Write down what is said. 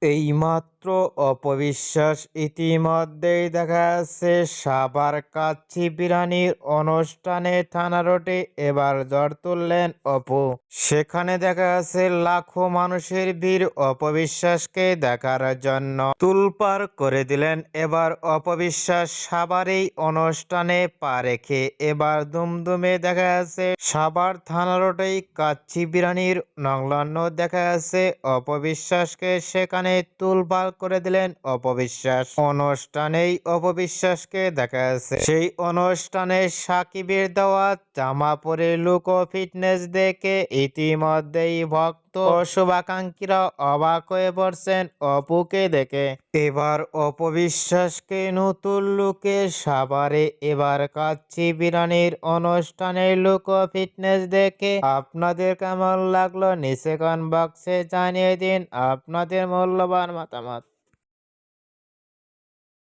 এইমাত্র অপবিশ্বাস ইতিমধ্যেই দেখা যাচ্ছে সাভার কাচ্চি বিরিয়ানির অনুষ্ঠানে থানা রোডে এবার ঝড় তুললেন অপু। সেখানে দেখা যাচ্ছে লাখো মানুষের ভিড় অপবিশ্বাসকে দেখার জন্য তুলপার করে দিলেন। এবার অপবিশ্বাস সাভার এই অনুষ্ঠানে পা রেখে এবার দুমদুমে দেখা যাচ্ছে সাভার থানা রোডেই কাচ্চি বিরিয়ানির সংলগ্ন দেখা যাচ্ছে অপবিশ্বাসকে সেখানে তুলপার করে দিলেন অপবিশ্বাস। অনুষ্ঠানেই অপবিশ্বাসকে দেখা যাচ্ছে সেই অনুষ্ঠানে সাকিবের দেওয়া জামা পরে লুক ও ফিটনেস দেখে ইতিমধ্যেই ভক্ত ও শুভাকাঙ্ক্ষীরা অবাক হয়ে পড়ছেন অপুকে দেখে। এবার অপবিশ্বাসকে নতুন লুকে সাভারে এবার কাচ্চি বিরিয়ানির অনুষ্ঠানের লুক ও ফিটনেস দেখে আপনাদের কেমন লাগলো নিচে কমেন্ট বক্সে জানিয়ে দিন আপনাদের মূল্যবান মতামত।